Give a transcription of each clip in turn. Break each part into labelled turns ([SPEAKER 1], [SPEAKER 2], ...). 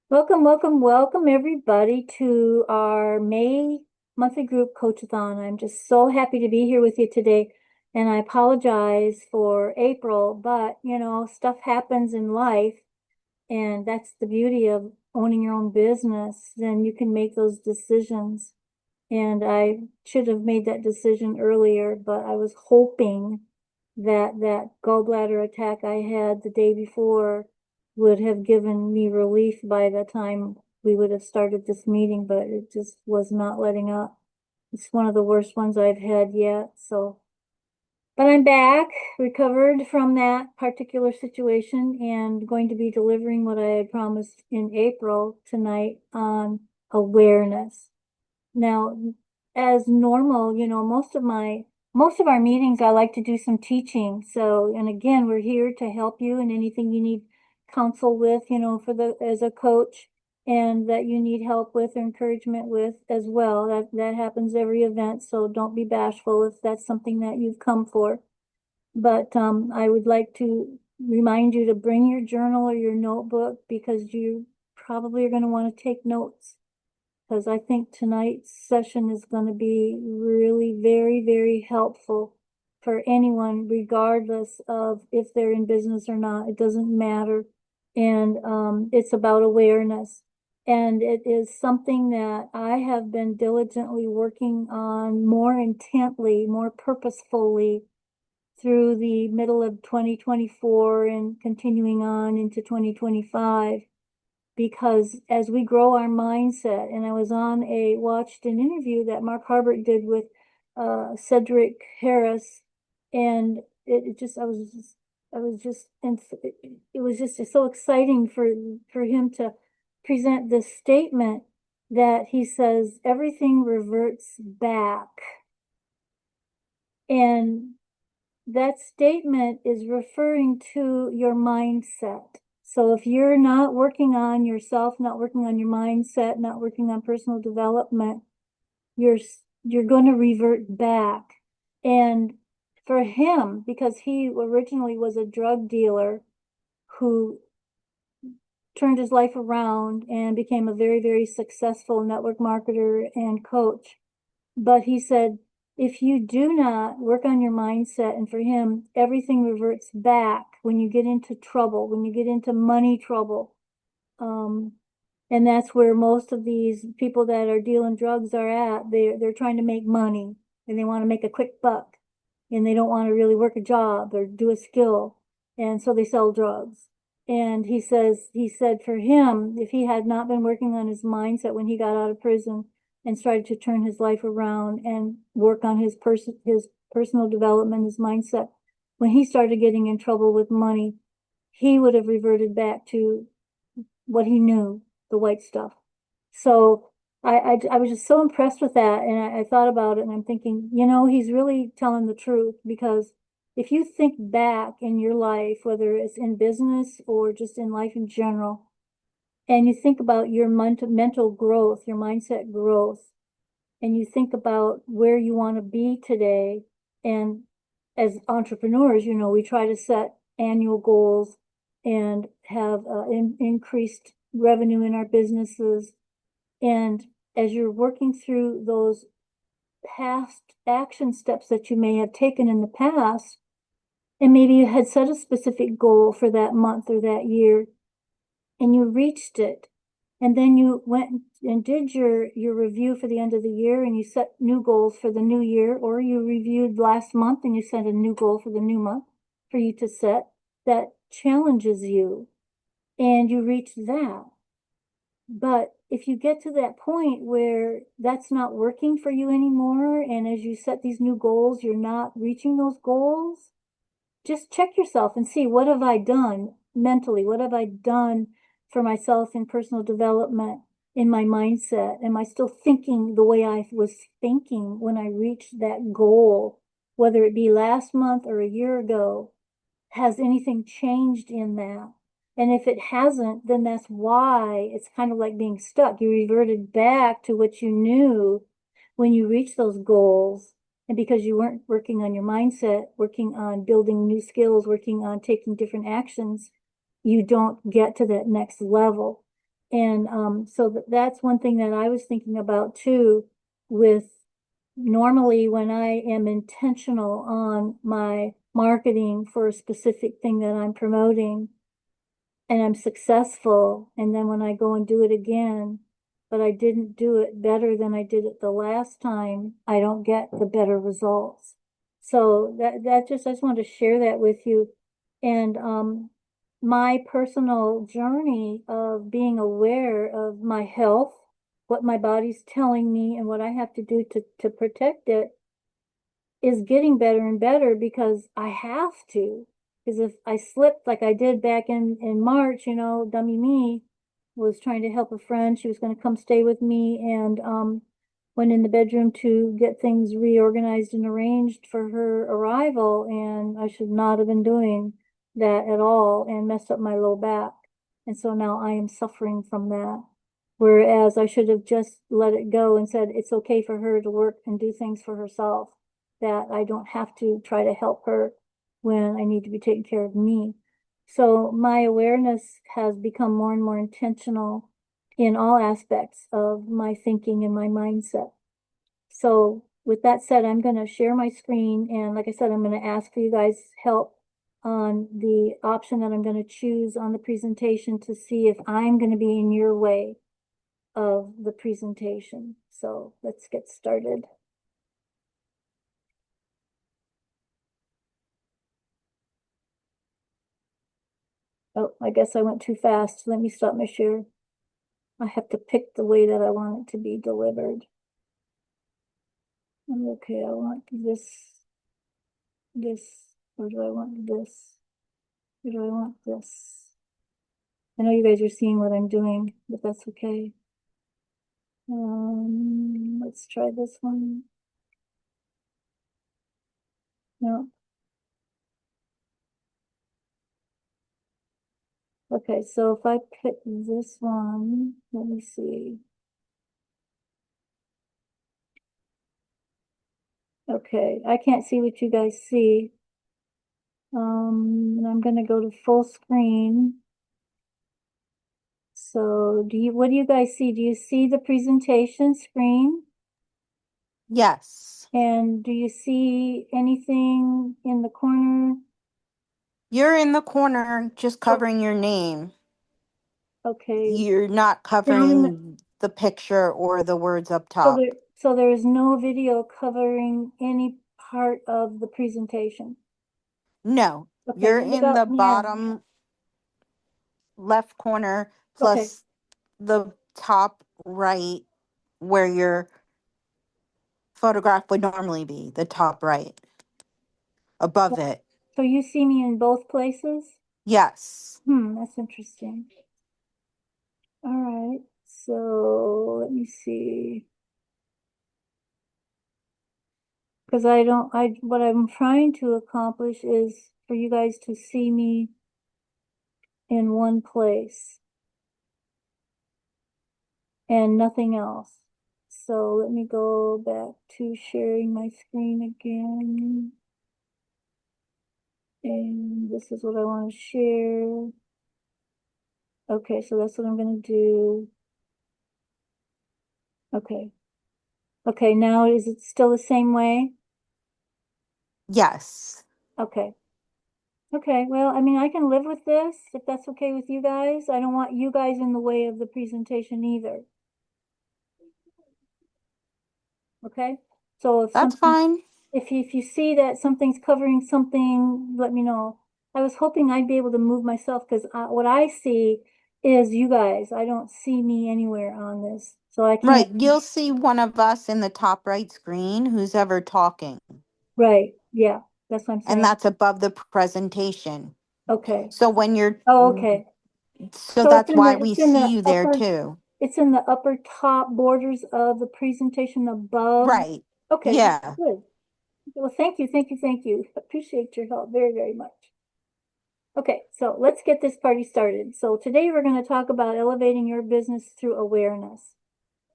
[SPEAKER 1] Welcome, welcome, welcome everybody to our May monthly group coachathon. I'm just so happy to be here with you today. And I apologize for April, but stuff happens in life, and that's the beauty of owning your own business. Then you can make those decisions. And I should have made that decision earlier, but I was hoping that that gallbladder attack I had the day before would have given me relief by the time we would have started this meeting, but it just was not letting up. It's one of the worst ones I've had yet. But I'm back, recovered from that particular situation, and going to be delivering what I had promised in April tonight on awareness. Now, as normal, most of our meetings, I like to do some teaching. So, and again, we're here to help you in anything you need counsel with, for as a coach, and that you need help with or encouragement with as well. That happens every event, so don't be bashful if that's something that you've come for. But I would like to remind you to bring your journal or your notebook because you probably are going to want to take notes, because I think tonight's session is going to be really very, very helpful for anyone, regardless of if they're in business or not. It doesn't matter. And it's about awareness. And it is something that I have been diligently working on more intently, more purposefully through the middle of 2024 and continuing on into 2025, because as we grow our mindset, and I was watched an interview that Mark Harbert did with Cedric Harris, and it just, I was just, and it was just so exciting for him to present this statement that he says everything reverts back. And that statement is referring to your mindset. So if you're not working on yourself, not working on your mindset, not working on personal development, you're you're going to revert back. And for him, because he originally was a drug dealer who turned his life around and became a very, very successful network marketer and coach. But he said, if you do not work on your mindset, and for him, everything reverts back when you get into trouble, when you get into money trouble. Um, and that's where most of these people that are dealing drugs are at. They're trying to make money, and they want to make a quick buck, and they don't want to really work a job or do a skill. And so they sell drugs. And he said for him, if he had not been working on his mindset when he got out of prison and started to turn his life around and work on his personal development, his mindset, when he started getting in trouble with money, he would have reverted back to what he knew, the white stuff. So I was just so impressed with that. And I thought about it, and I'm thinking, he's really telling the truth, because if you think back in your life, whether it's in business or just in life in general, and you think about your mental growth, your mindset growth, and you think about where you want to be today. And as entrepreneurs, we try to set annual goals and have increased revenue in our businesses. And as you're working through those past action steps that you may have taken in the past, and maybe you had set a specific goal for that month or that year, and you reached it, and then you went and did your review for the end of the year, and you set new goals for the new year, or you reviewed last month and you set a new goal for the new month for you to set that challenges you, and you reach that. But if you get to that point where that's not working for you anymore, and as you set these new goals, you're not reaching those goals, just check yourself and see, what have I done mentally? What have I done for myself in personal development, in my mindset? Am I still thinking the way I was thinking when I reached that goal, whether it be last month or a year ago? Has anything changed in that? And if it hasn't, then that's why it's kind of like being stuck. You reverted back to what you knew when you reached those goals. And because you weren't working on your mindset, working on building new skills, working on taking different actions, you don't get to that next level. And so that's one thing that I was thinking about too, with normally when I am intentional on my marketing for a specific thing that I'm promoting, and I'm successful. And then when I go and do it again, but I didn't do it better than I did it the last time, I don't get the better results. So I just wanted to share that with you. And my personal journey of being aware of my health, what my body's telling me, and what I have to do to protect it is getting better and better because I have to. Because if I slipped like I did back in March, dummy me was trying to help a friend. She was going to come stay with me and went in the bedroom to get things reorganized and arranged for her arrival. And I should not have been doing that at all and messed up my low back. And so now I am suffering from that. Whereas I should have just let it go and said it's okay for her to work and do things for herself, that I don't have to try to help her when I need to be taking care of me. So my awareness has become more and more intentional in all aspects of my thinking and my mindset. So with that said, I'm going to share my screen. And like I said, I'm going to ask for you guys' help on the option that I'm going to choose on the presentation to see if I'm going to be in your way of the presentation. So let's get started. Oh, I guess I went too fast. Let me stop my share. I have to pick the way that I want it to be delivered. Okay, I want this, or do I want this? Or do I want this? I know you guys are seeing what I'm doing, but that's okay. Let's try this one. No. Okay, so if I pick this one, let me see. Okay, I can't see what you guys see. And I'm gonna go to full screen. So what do you guys see? Do you see the presentation screen?
[SPEAKER 2] Yes.
[SPEAKER 1] And do you see anything in the corner?
[SPEAKER 2] You're in the corner just
[SPEAKER 1] Oh,
[SPEAKER 2] covering your name.
[SPEAKER 1] okay.
[SPEAKER 2] You're not
[SPEAKER 1] Down the,
[SPEAKER 2] covering the picture or the words up
[SPEAKER 1] so there,
[SPEAKER 2] top.
[SPEAKER 1] so there is no video covering any part of the presentation.
[SPEAKER 2] No,
[SPEAKER 1] Okay,
[SPEAKER 2] you're
[SPEAKER 1] what
[SPEAKER 2] in the
[SPEAKER 1] about now?
[SPEAKER 2] bottom left corner
[SPEAKER 1] Okay,
[SPEAKER 2] plus the top right where your photograph would normally be, the top right, above it.
[SPEAKER 1] so you see me in both places?
[SPEAKER 2] Yes.
[SPEAKER 1] That's interesting. All right, so let me see. Because what I'm trying to accomplish is for you guys to see me in one place and nothing else. So let me go back to sharing my screen again. And this is what I want to share. Okay, so that's what I'm going to do. Okay. Okay, now is it still the same way?
[SPEAKER 2] Yes.
[SPEAKER 1] Okay. Okay, well, I mean, I can live with this if that's okay with you guys. I don't want you guys in the way of the presentation either. Okay? So
[SPEAKER 2] That's fine.
[SPEAKER 1] if you see that something's covering something, let me know. I was hoping I'd be able to move myself because what I see is you guys. I don't see me anywhere on this. So I can't,
[SPEAKER 2] Right. You'll see one of us in the top right screen who's ever talking,
[SPEAKER 1] right. Yeah, that's what I'm
[SPEAKER 2] and
[SPEAKER 1] saying.
[SPEAKER 2] that's above the presentation.
[SPEAKER 1] Okay.
[SPEAKER 2] So when you're
[SPEAKER 1] Oh, okay.
[SPEAKER 2] So
[SPEAKER 1] So
[SPEAKER 2] that's why we see you there too.
[SPEAKER 1] it's in the upper top borders of the presentation above.
[SPEAKER 2] Right.
[SPEAKER 1] Okay,
[SPEAKER 2] Yeah.
[SPEAKER 1] good. Well, thank you, thank you, thank you. Appreciate your help very, very much. Okay, so let's get this party started. So today we're going to talk about elevating your business through awareness.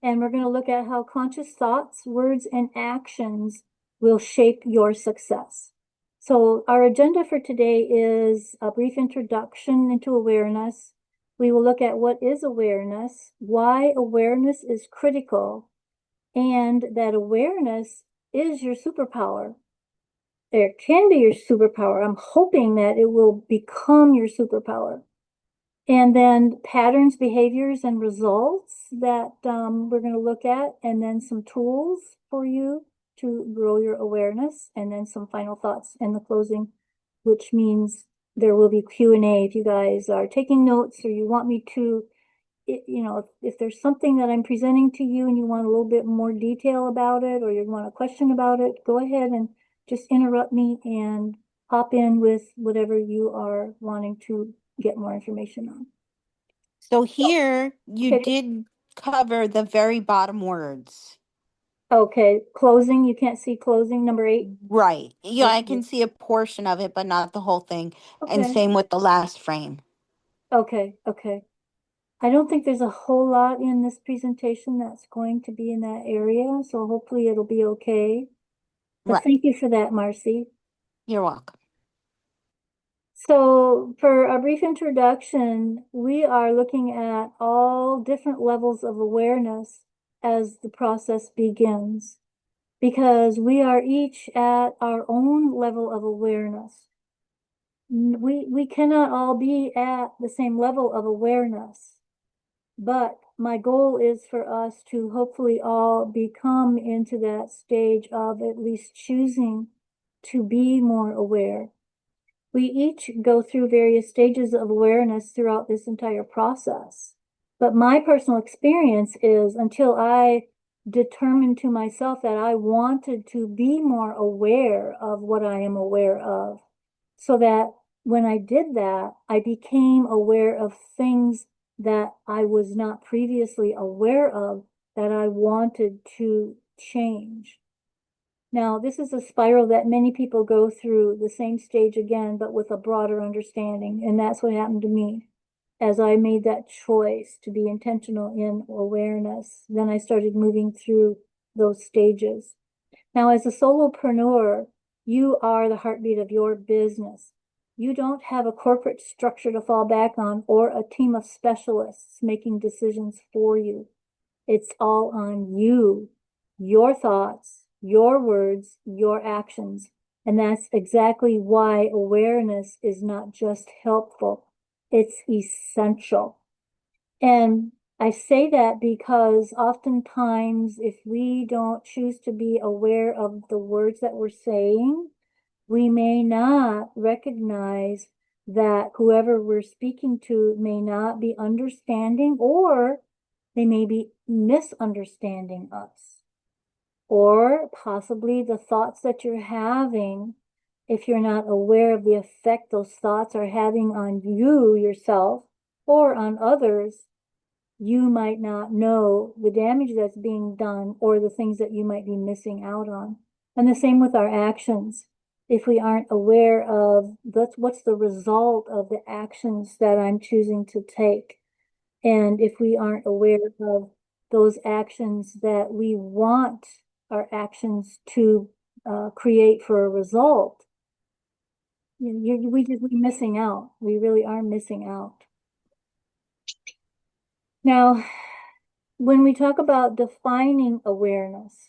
[SPEAKER 1] And we're going to look at how conscious thoughts, words, and actions will shape your success. So our agenda for today is a brief introduction into awareness. We will look at what is awareness, why awareness is critical, and that awareness is your superpower. It can be your superpower. I'm hoping that it will become your superpower. And then patterns, behaviors, and results that we're going to look at, and then some tools for you to grow your awareness, and then some final thoughts in the closing, which means there will be Q&A if you guys are taking notes or you want me to, if there's something that I'm presenting to you and you want a little bit more detail about it or you want a question about it, go ahead and just interrupt me and hop in with whatever you are wanting to get more information on.
[SPEAKER 2] So
[SPEAKER 1] Oh,
[SPEAKER 2] here you
[SPEAKER 1] okay.
[SPEAKER 2] did cover the very bottom words.
[SPEAKER 1] Okay. Closing. You can't see closing. Number 8.
[SPEAKER 2] Right. Yeah, I
[SPEAKER 1] Okay.
[SPEAKER 2] can see a portion of it, but not the whole thing. And
[SPEAKER 1] Okay.
[SPEAKER 2] same with the last frame.
[SPEAKER 1] Okay. Okay. I don't think there's a whole lot in this presentation that's going to be in that area, so hopefully it'll be okay. But
[SPEAKER 2] Right.
[SPEAKER 1] thank you for that, Marcy.
[SPEAKER 2] You're welcome.
[SPEAKER 1] So for a brief introduction, we are looking at all different levels of awareness as the process begins, because we are each at our own level of awareness. We cannot all be at the same level of awareness, but my goal is for us to hopefully all become into that stage of at least choosing to be more aware. We each go through various stages of awareness throughout this entire process. But my personal experience is until I determined to myself that I wanted to be more aware of what I am aware of, so that when I did that, I became aware of things that I was not previously aware of that I wanted to change. Now, this is a spiral that many people go through the same stage again, but with a broader understanding. And that's what happened to me. As I made that choice to be intentional in awareness, then I started moving through those stages. Now, as a solopreneur, you are the heartbeat of your business. You don't have a corporate structure to fall back on or a team of specialists making decisions for you. It's all on you, your thoughts, your words, your actions. And that's exactly why awareness is not just helpful, it's essential. And I say that because oftentimes, if we don't choose to be aware of the words that we're saying, we may not recognize that whoever we're speaking to may not be understanding, or they may be misunderstanding us. Or possibly the thoughts that you're having, if you're not aware of the effect those thoughts are having on you, yourself, or on others, you might not know the damage that's being done or the things that you might be missing out on. And the same with our actions. If we aren't aware of what's the result of the actions that I'm choosing to take, and if we aren't aware of those actions that we want our actions to create for a result, we're missing out. We really are missing out. Now, when we talk about defining awareness,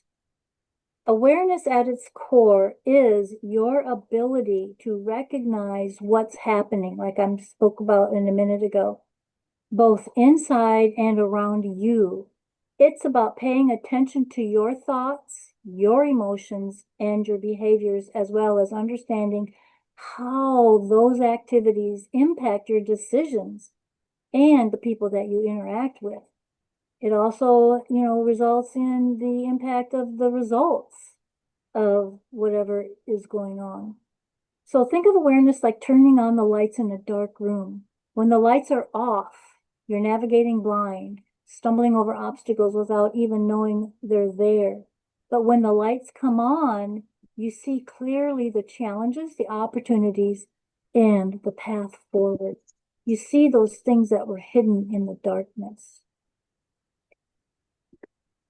[SPEAKER 1] awareness at its core is your ability to recognize what's happening, like I spoke about in a minute ago, both inside and around you. It's about paying attention to your thoughts, your emotions, and your behaviors, as well as understanding how those activities impact your decisions and the people that you interact with. It also, results in the impact of the results of whatever is going on. So think of awareness like turning on the lights in a dark room. When the lights are off, you're navigating blind, stumbling over obstacles without even knowing they're there. But when the lights come on, you see clearly the challenges, the opportunities, and the path forward. You see those things that were hidden in the darkness.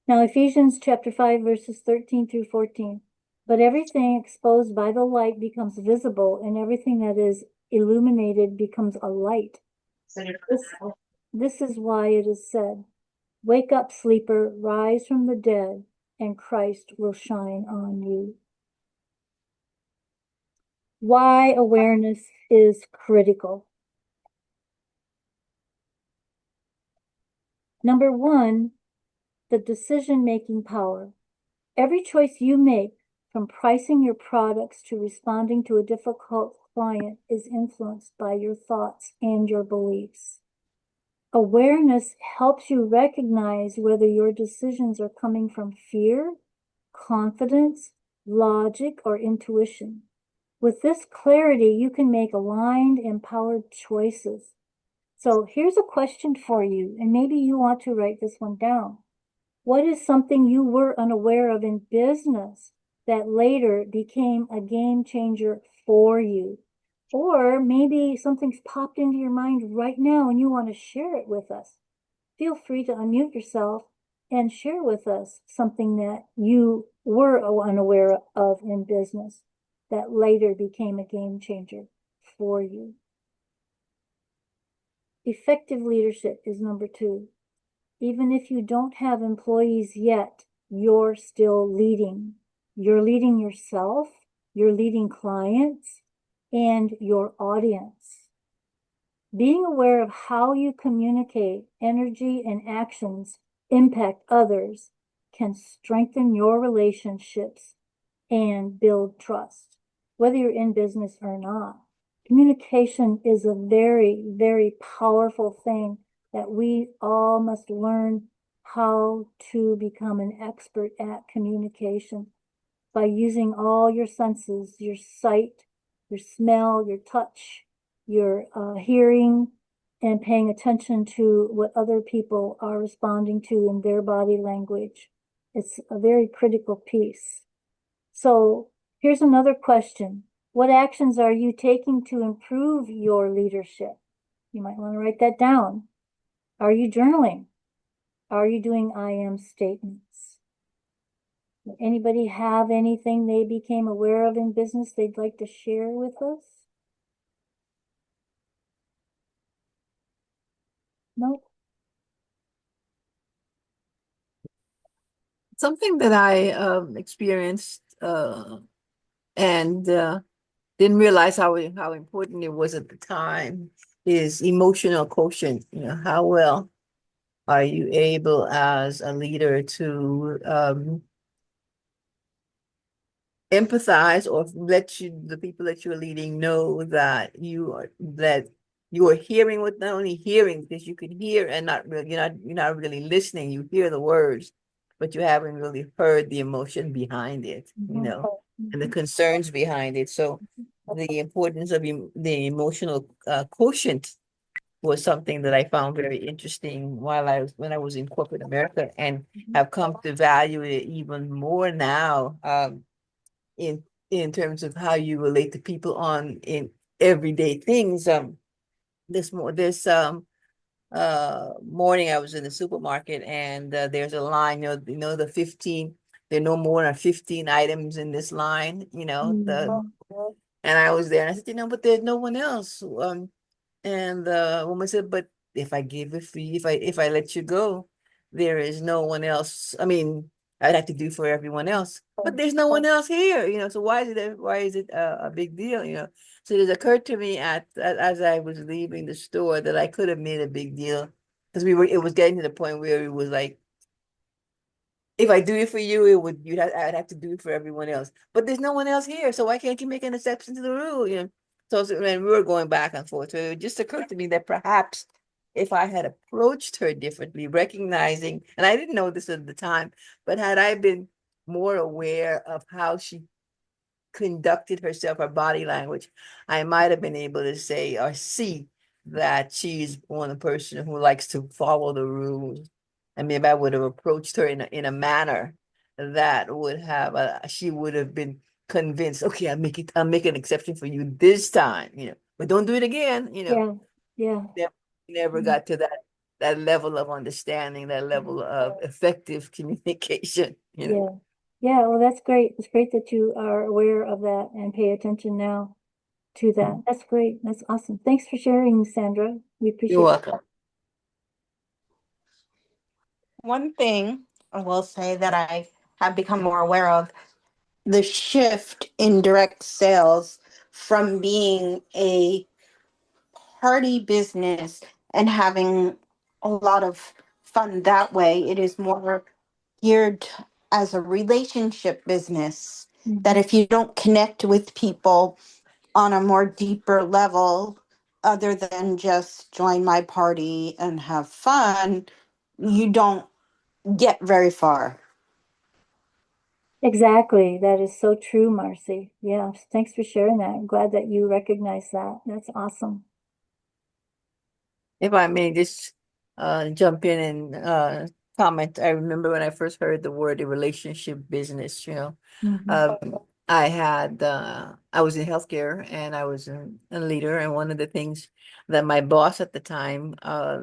[SPEAKER 1] Now, Ephesians chapter 5, verses 13 through 14. But everything exposed by the light becomes visible, and everything that is illuminated becomes a light. This is why it is said, wake up, sleeper, rise from the dead, and Christ will shine on you. Why awareness is critical. Number one, the decision-making power. Every choice you make, from pricing your products to responding to a difficult client, is influenced by your thoughts and your beliefs. Awareness helps you recognize whether your decisions are coming from fear, confidence, logic, or intuition. With this clarity, you can make aligned, empowered choices. So here's a question for you, and maybe you want to write this one down. What is something you were unaware of in business that later became a game changer for you? Or maybe something's popped into your mind right now and you want to share it with us. Feel free to unmute yourself and share with us something that you were unaware of in business that later became a game changer for you. Effective leadership is number two. Even if you don't have employees yet, you're still leading. You're leading yourself, you're leading clients, and your audience. Being aware of how you communicate, energy, and actions impact others can strengthen your relationships and build trust, whether you're in business or not. Communication is a very, very powerful thing that we all must learn how to become an expert at communication by using all your senses, your sight, your smell, your touch, your hearing, and paying attention to what other people are responding to in their body language. It's a very critical piece. So here's another question. What actions are you taking to improve your leadership? You might want to write that down. Are you journaling? Are you doing I am statements? Anybody have anything they became aware of in business they'd like to share with us? No?
[SPEAKER 3] Something that I experienced and didn't realize how important it was at the time is emotional quotient. You know, how well are you able as a leader to empathize or let the people that you're leading know that you are hearing what not only hearing because you can hear and not really you're not really listening. You hear the words, but you haven't really heard the emotion behind it, and the concerns behind it. So the importance of the emotional quotient was something that I found very interesting when I was in corporate America, and have come to value it even more now. In terms of how you relate to people on in everyday things. This morning I was in the supermarket, and there's a line, the 15, there are no more than 15 items in this line, and I was there and I said, but there's no one else. And the woman said, but if I give it free, if I let you go, there is no one else. I mean, I'd have to do for everyone else, but there's no one else here, so why is it a big deal, So it occurred to me as I was leaving the store that I could have made a big deal, because it was getting to the point where it was like, if I do it for you, I'd have to do it for everyone else. But there's no one else here, so why can't you make an exception to the rule? And we were going back and forth. So it just occurred to me that perhaps if I had approached her differently, recognizing, and I didn't know this at the time, but had I been more aware of how she conducted herself, her body language, I might have been able to say or see that she's one person who likes to follow the rules. And maybe I would have approached her in a manner that she would have been convinced, okay, I'll make an exception for you this time, but don't do it again,
[SPEAKER 1] Yeah, yeah.
[SPEAKER 3] never
[SPEAKER 1] Mm.
[SPEAKER 3] got to that level of understanding, that level of effective communication.
[SPEAKER 1] Yeah. Yeah, well, that's great. It's great that you are aware of that and pay attention now to that. That's great. That's awesome. Thanks for sharing, Sandra. We
[SPEAKER 3] You're
[SPEAKER 1] appreciate it.
[SPEAKER 3] welcome.
[SPEAKER 2] One thing I will say that I have become more aware of, the shift in direct sales from being a party business and having a lot of fun that way. It is more geared as a relationship business. That if you don't connect with people on a more deeper level, other than just join my party and have fun, you don't get very far.
[SPEAKER 1] Exactly. That is so true, Marcy. Yeah. Thanks for sharing that. I'm glad that you recognize that. That's awesome.
[SPEAKER 3] If I may just jump in and comment, I remember when I first heard the word the relationship business,
[SPEAKER 1] Mhm.
[SPEAKER 3] um, I was in healthcare and I was a leader, and one of the things that my boss at the time,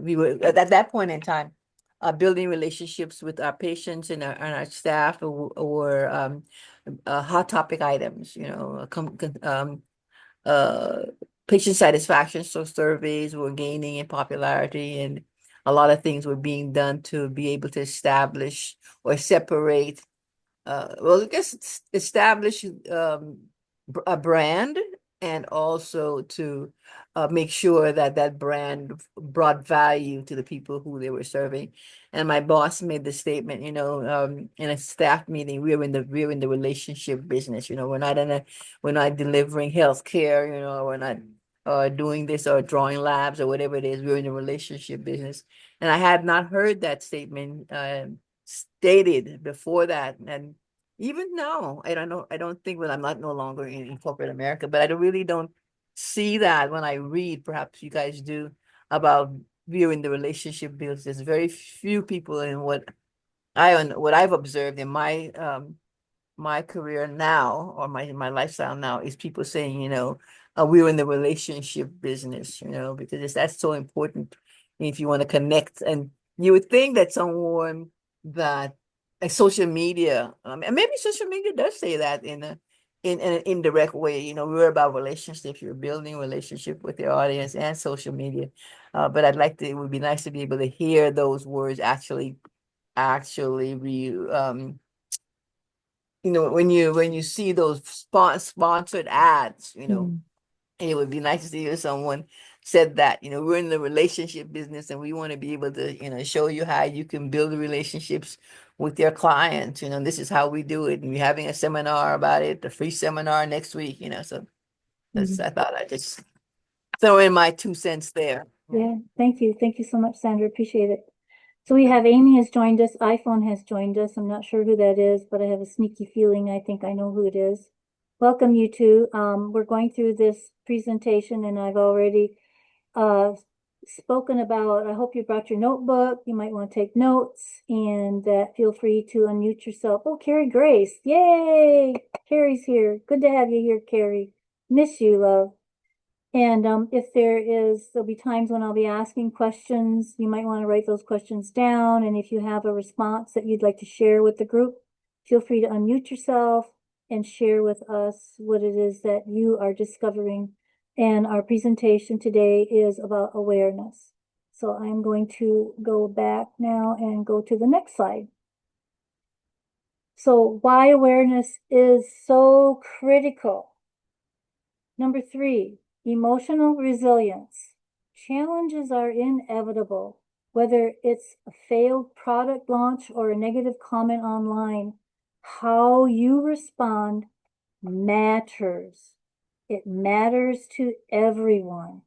[SPEAKER 3] we were at that point in time, building relationships with our patients and our staff were hot topic items, uh patient satisfaction, so surveys were gaining in popularity, and a lot of things were being done to be able to establish or separate, well, I guess establish a brand, and also to make sure that that brand brought value to the people who they were serving. And my boss made the statement, in a staff meeting, we're in the relationship business. We're not delivering health care. We're not doing this or drawing labs or whatever it is. We're in the relationship business. And I had not heard that statement stated before that. And even now, I don't know, I don't think, well, I'm not no longer in corporate America, but really don't see that when I read, perhaps you guys do, about viewing the relationship business. There's very few people in what I've observed in my career now, or my lifestyle now, is people saying, we're in the relationship business, because that's so important if you want to connect. And you would think that someone that social media, and maybe social media does say that in an indirect way, we're about relationships. You're building relationship with your audience and social media. But it would be nice to be able to hear those words actually when you see those sponsored ads,
[SPEAKER 1] Mm.
[SPEAKER 3] it would be nice to see if someone said that, we're in the relationship business and we want to be able to, show you how you can build relationships with your clients. This is how we do it. And we're having a seminar about it, a free seminar next week, so
[SPEAKER 1] Mhm.
[SPEAKER 3] I thought I'd just throw in my 2 cents there.
[SPEAKER 1] Yeah. Thank you. Thank you so much, Sandra. Appreciate it. So we have Amy has joined us. iPhone has joined us. I'm not sure who that is, but I have a sneaky feeling I think I know who it is. Welcome, you two. We're going through this presentation, and I've already uh, spoken about. I hope you brought your notebook. You might want to take notes, and feel free to unmute yourself. Oh, Carrie Grace. Yay! Carrie's here. Good to have you here, Carrie. Miss you, love. And if there'll be times when I'll be asking questions. You might want to write those questions down. And if you have a response that you'd like to share with the group, feel free to unmute yourself and share with us what it is that you are discovering. And our presentation today is about awareness. So I'm going to go back now and go to the next slide. So why awareness is so critical. Number 3, emotional resilience. Challenges are inevitable, whether it's a failed product launch or a negative comment online. How you respond matters. It matters to everyone.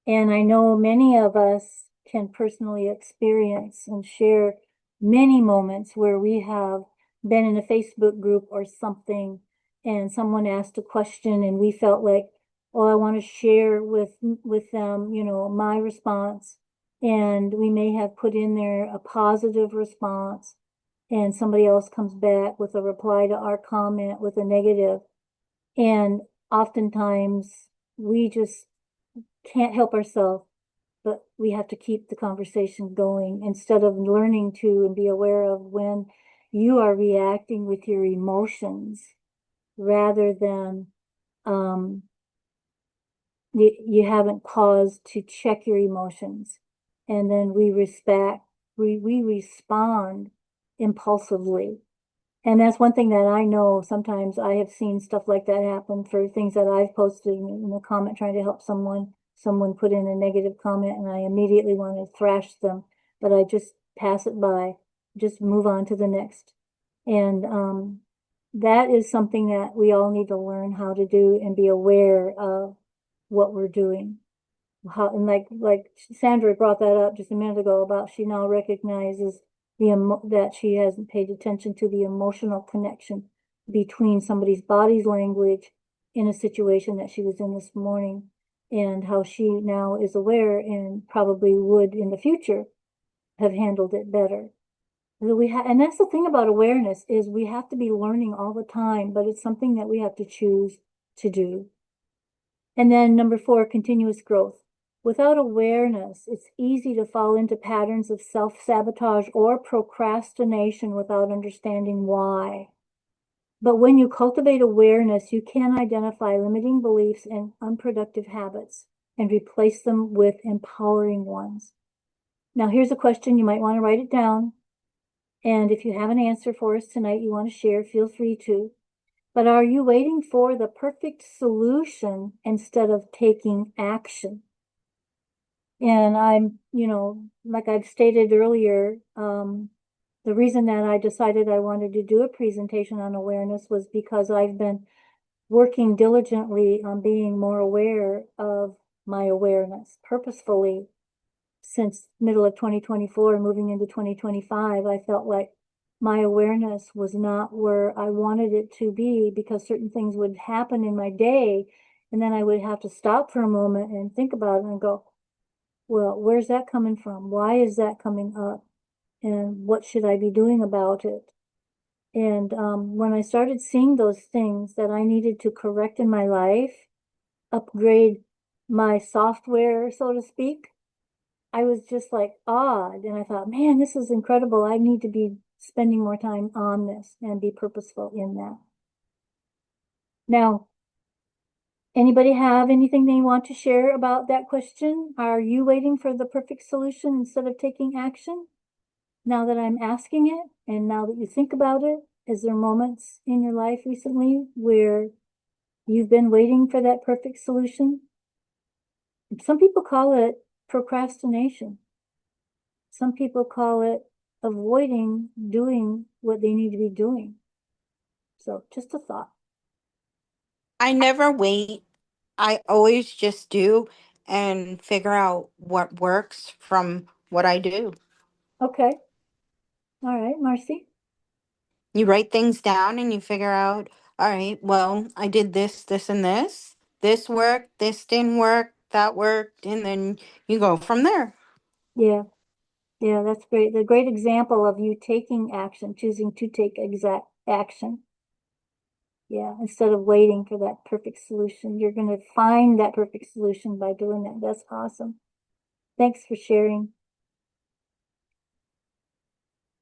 [SPEAKER 1] And I know many of us can personally experience and share many moments where we have been in a Facebook group or something, and someone asked a question and we felt like, oh, I want to share with them, my response. And we may have put in there a positive response, and somebody else comes back with a reply to our comment with a negative. And oftentimes we just can't help ourselves, but we have to keep the conversation going instead of learning to and be aware of when you are reacting with your emotions rather than you haven't paused to check your emotions. And then we respect we respond impulsively. And that's one thing that I know. Sometimes I have seen stuff like that happen for things that I've posted in a comment trying to help someone. Someone put in a negative comment and I immediately want to thrash them, but I just pass it by, just move on to the next. And that is something that we all need to learn how to do and be aware of what we're doing. How, and like Sandra brought that up just a minute ago about she now recognizes that she hasn't paid attention to the emotional connection between somebody's body's language in a situation that she was in this morning, and how she now is aware and probably would in the future have handled it better. And that's the thing about awareness is we have to be learning all the time, but it's something that we have to choose to do. And then number 4, continuous growth. Without awareness, it's easy to fall into patterns of self-sabotage or procrastination without understanding why. But when you cultivate awareness, you can identify limiting beliefs and unproductive habits and replace them with empowering ones. Now, here's a question. You might want to write it down. And if you have an answer for us tonight you want to share, feel free to. But are you waiting for the perfect solution instead of taking action? And I'm, like I've stated earlier, the reason that I decided I wanted to do a presentation on awareness was because I've been working diligently on being more aware of my awareness purposefully since middle of 2024, moving into 2025. I felt like my awareness was not where I wanted it to be because certain things would happen in my day. And then I would have to stop for a moment and think about it and go, well, where's that coming from? Why is that coming up? And what should I be doing about it? And when I started seeing those things that I needed to correct in my life, upgrade my software, so to speak, I was just like awed. And I thought, man, this is incredible. I need to be spending more time on this and be purposeful in that. Now, anybody have anything they want to share about that question? Are you waiting for the perfect solution instead of taking action? Now that I'm asking it, and now that you think about it, is there moments in your life recently where you've been waiting for that perfect solution? Some people call it procrastination. Some people call it avoiding doing what they need to be doing. So just a thought.
[SPEAKER 2] I never wait. I always just do and figure out what works from what I do.
[SPEAKER 1] Okay. All right, Marcy.
[SPEAKER 2] You write things down and you figure out, all right, well, I did this, this, and this. This worked, this didn't work, that worked, and then you go from there.
[SPEAKER 1] Yeah. Yeah, that's great. The great example of you taking action, choosing to take exact action. Yeah, instead of waiting for that perfect solution, you're going to find that perfect solution by doing that. That's awesome. Thanks for sharing.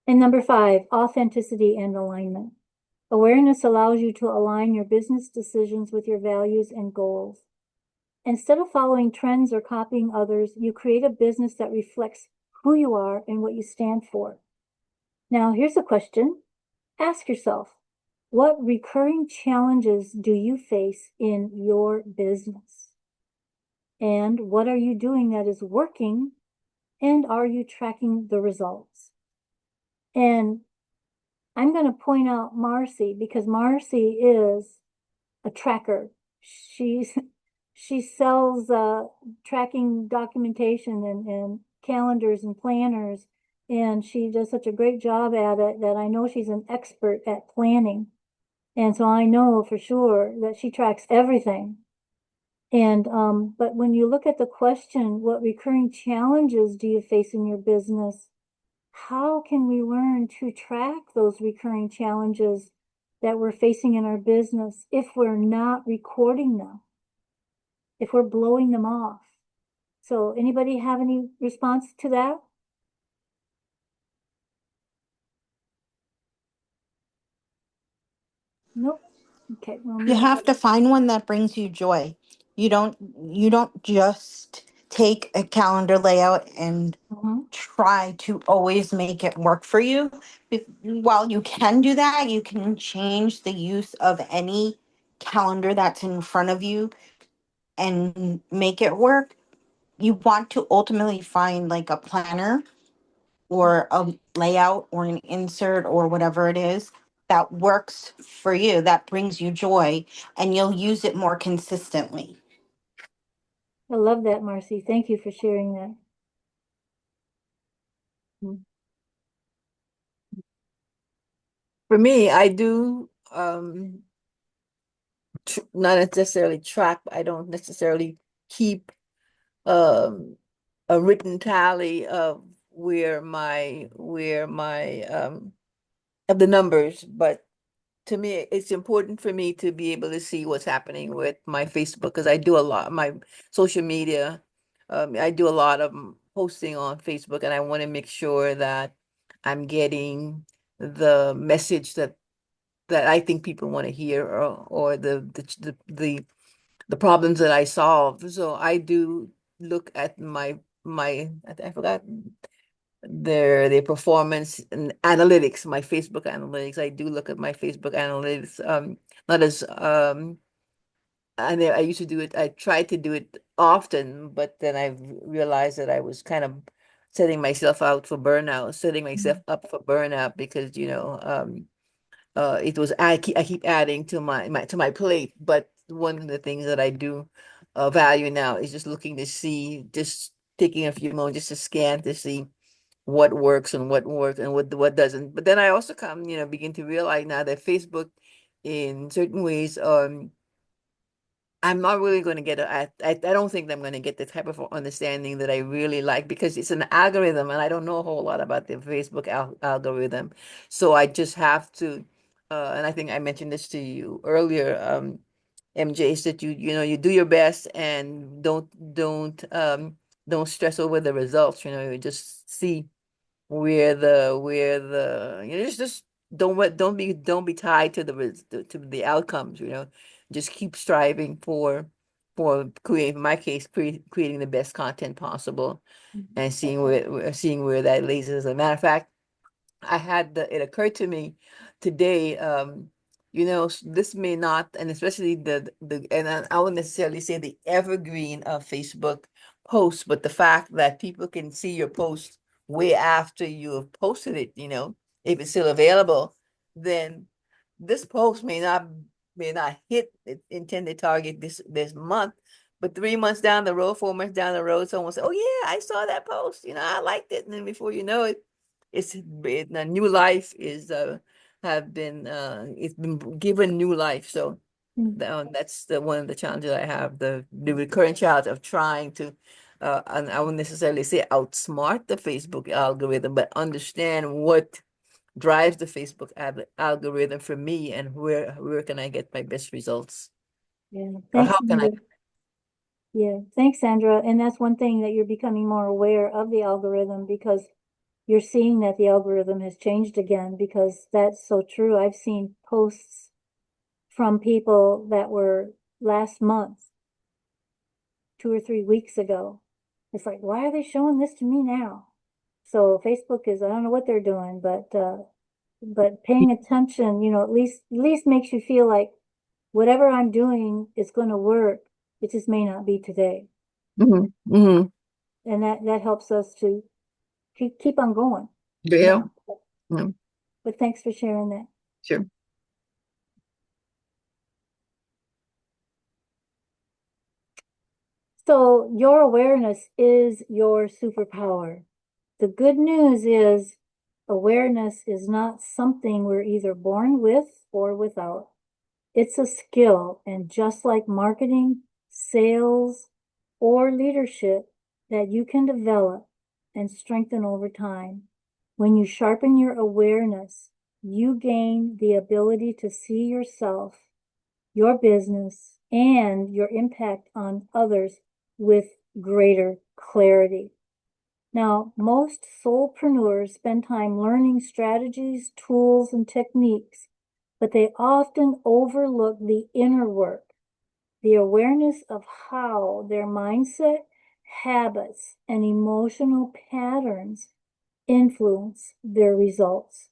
[SPEAKER 1] And number 5, authenticity and alignment. Awareness allows you to align your business decisions with your values and goals. Instead of following trends or copying others, you create a business that reflects who you are and what you stand for. Now, here's a question. Ask yourself, what recurring challenges do you face in your business? And what are you doing that is working? And are you tracking the results? And I'm going to point out Marcy because Marcy is a tracker. She's she sells tracking documentation and calendars and planners, and she does such a great job at it that I know she's an expert at planning. And so I know for sure that she tracks everything. And but when you look at the question, what recurring challenges do you face in your business? How can we learn to track those recurring challenges that we're facing in our business if we're not recording them, if we're blowing them off? So anybody have any response to that? Nope. Okay, well,
[SPEAKER 2] You
[SPEAKER 1] maybe.
[SPEAKER 2] have to find one that brings you joy. You don't just take a calendar layout and
[SPEAKER 1] Mhm.
[SPEAKER 2] try to always make it work for you. While you can do that, you can change the use of any calendar that's in front of you and make it work. You want to ultimately find like a planner or a layout or an insert or whatever it is that works for you, that brings you joy, and you'll use it more consistently.
[SPEAKER 1] I love that, Marcy. Thank you for sharing that. Mm.
[SPEAKER 3] For me, I do not necessarily track, but I don't necessarily keep um a written tally of where my of the numbers, but to me it's important for me to be able to see what's happening with my Facebook because I do a lot my social media. I do a lot of posting on Facebook, and I want to make sure that I'm getting the message that I think people want to hear, or the problems that I solve. So I do look at I forgot their performance and analytics, my Facebook analytics. I do look at my Facebook analytics. Not as I used to do it. I tried to do it often, but then I realized that I was kind of setting myself up for burnout because it was I keep adding to my plate. But one of the things that I do value now is just looking to see, just taking a few moments just to scan to see what works and what doesn't. But then I also begin to realize now that Facebook in certain ways I'm not really going to get I don't think that I'm going to get the type of understanding that I really like because it's an algorithm and I don't know a whole lot about the Facebook algorithm. So I just have to and I think I mentioned this to you earlier, MJ, is that you do your best and don't stress over the results. You just see just don't be tied to the outcomes. Just keep striving for creating, in my case, creating the best content possible and seeing where that leads us. As a matter of fact, it occurred to me today, this may not, and especially and I wouldn't necessarily say the evergreen of Facebook posts, but the fact that people can see your post way after you have posted it, if it's still available, then this post may not hit its intended target this month, but 3 months down the road, 4 months down the road, someone said, "Oh yeah, I saw that post. I liked it," and then before you know it, a new life is have been it's been given new life. So
[SPEAKER 1] Mm.
[SPEAKER 3] that's the one of the challenges I have, the recurrent challenge of trying to and I wouldn't necessarily say outsmart the Facebook algorithm, but understand what drives the Facebook algorithm for me, and where can I get my best results,
[SPEAKER 1] Yeah.
[SPEAKER 3] or
[SPEAKER 1] Thanks,
[SPEAKER 3] how can I.
[SPEAKER 1] Sandra. Yeah. Thanks, Sandra. And that's one thing that you're becoming more aware of the algorithm because you're seeing that the algorithm has changed again because that's so true. I've seen posts from people that were last month, 2 or 3 weeks ago. It's like, why are they showing this to me now? So Facebook is, I don't know what they're doing, but paying attention, at least makes you feel like whatever I'm doing is going to work. It just may not be today.
[SPEAKER 3] Hmm. Hmm.
[SPEAKER 1] And that helps us to keep on going.
[SPEAKER 3] Yeah.
[SPEAKER 1] No,
[SPEAKER 3] Yeah,
[SPEAKER 1] but thanks for sharing that.
[SPEAKER 3] sure.
[SPEAKER 1] So your awareness is your superpower. The good news is awareness is not something we're either born with or without. It's a skill, and just like marketing, sales, or leadership that you can develop and strengthen over time. When you sharpen your awareness, you gain the ability to see yourself, your business, and your impact on others with greater clarity. Now, most soulpreneurs spend time learning strategies, tools, and techniques, but they often overlook the inner work, the awareness of how their mindset habits, and emotional patterns influence their results.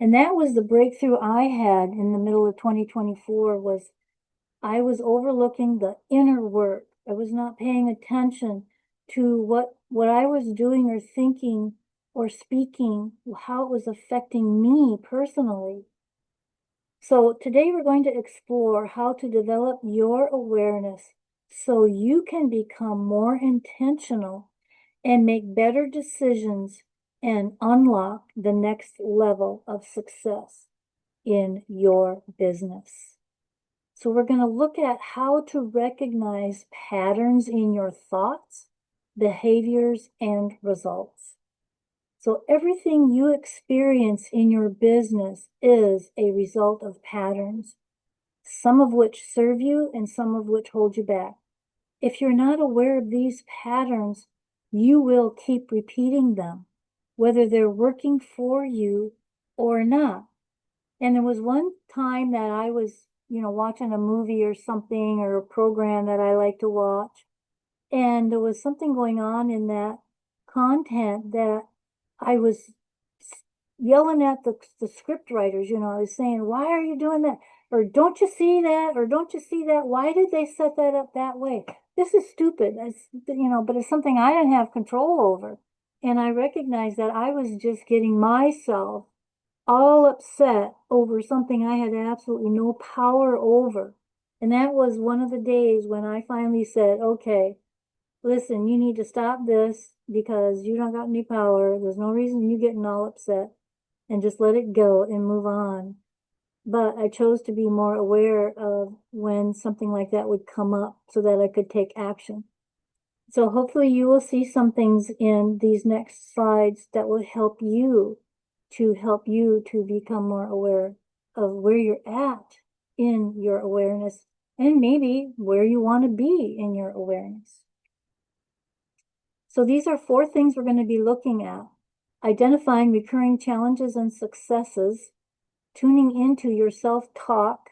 [SPEAKER 1] And that was the breakthrough I had in the middle of 2024 was I was overlooking the inner work. I was not paying attention to what I was doing or thinking or speaking, how it was affecting me personally. So today we're going to explore how to develop your awareness so you can become more intentional and make better decisions and unlock the next level of success in your business. So we're going to look at how to recognize patterns in your thoughts, behaviors, and results. So everything you experience in your business is a result of patterns, some of which serve you and some of which hold you back. If you're not aware of these patterns, you will keep repeating them, whether they're working for you or not. And there was one time that I was, watching a movie or something or a program that I like to watch. And there was something going on in that content that I was yelling at the script writers, I was saying, why are you doing that? Or don't you see that? Or don't you see that? Why did they set that up that way? This is stupid. But it's something I didn't have control over. And I recognized that I was just getting myself all upset over something I had absolutely no power over. And that was one of the days when I finally said, okay, listen, you need to stop this because you don't got any power. There's no reason you getting all upset and just let it go and move on. But I chose to be more aware of when something like that would come up so that I could take action. So hopefully you will see some things in these next slides that will help you to become more aware of where you're at in your awareness and maybe where you want to be in your awareness. So these are 4 things we're going to be looking at: identifying recurring challenges and successes, tuning into your self-talk,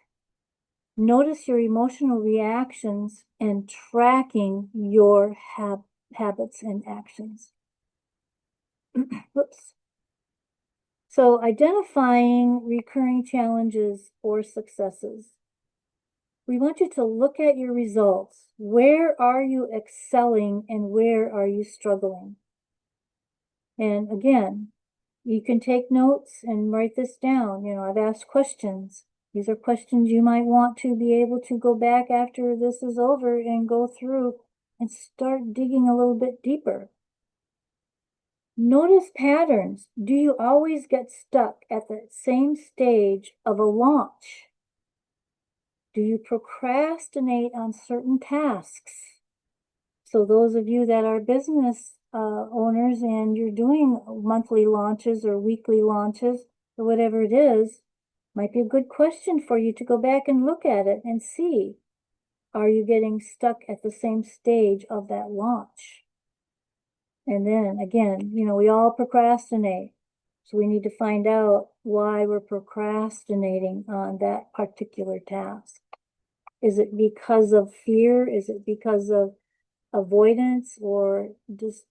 [SPEAKER 1] notice your emotional reactions, and tracking your habits and actions. Whoops. So identifying recurring challenges or successes. We want you to look at your results. Where are you excelling and where are you struggling? And again, you can take notes and write this down. I've asked questions. These are questions you might want to be able to go back after this is over and go through and start digging a little bit deeper. Notice patterns. Do you always get stuck at the same stage of a launch? Do you procrastinate on certain tasks? So those of you that are business owners and you're doing monthly launches or weekly launches or whatever it is, might be a good question for you to go back and look at it and see, are you getting stuck at the same stage of that launch? And then again, we all procrastinate. So we need to find out why we're procrastinating on that particular task. Is it because of fear? Is it because of avoidance, or just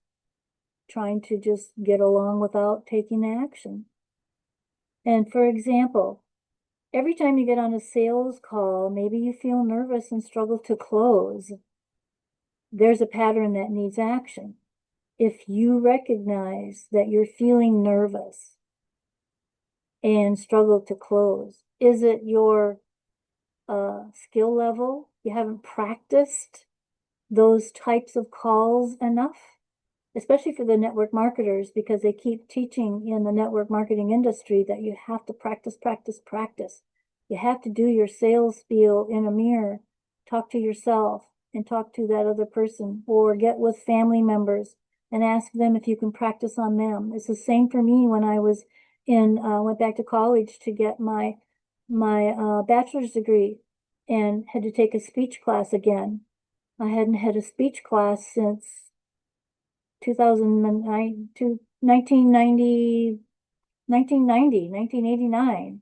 [SPEAKER 1] trying to just get along without taking action? And for example, every time you get on a sales call, maybe you feel nervous and struggle to close. There's a pattern that needs action. If you recognize that you're feeling nervous and struggle to close, is it your skill level? You haven't practiced those types of calls enough, especially for the network marketers, because they keep teaching in the network marketing industry that you have to practice, practice, practice. You have to do your sales spiel in a mirror, talk to yourself and talk to that other person, or get with family members and ask them if you can practice on them. It's the same for me when I was went back to college to get my bachelor's degree and had to take a speech class again. I hadn't had a speech class since 2009 to 1990, 1989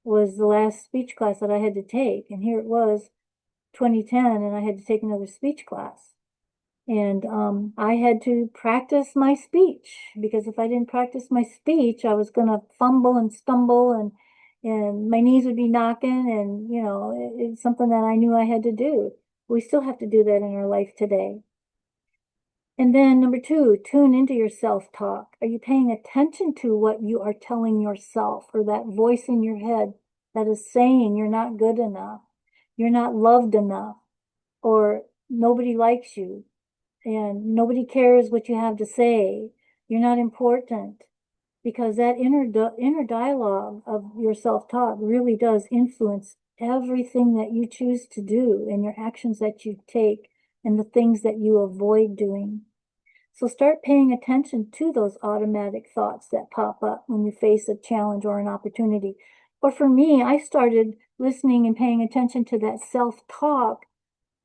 [SPEAKER 1] was the last speech class that I had to take. And here it was 2010 and I had to take another speech class. And I had to practice my speech, because if I didn't practice my speech, I was going to fumble and stumble, and my knees would be knocking, and it's something that I knew I had to do. We still have to do that in our life today. And then number two, tune into your self-talk. Are you paying attention to what you are telling yourself, or that voice in your head that is saying you're not good enough, you're not loved enough, or nobody likes you, and nobody cares what you have to say, you're not important? Because that inner dialogue of your self-talk really does influence everything that you choose to do, and your actions that you take, and the things that you avoid doing. So start paying attention to those automatic thoughts that pop up when you face a challenge or an opportunity. Or for me, I started listening and paying attention to that self-talk,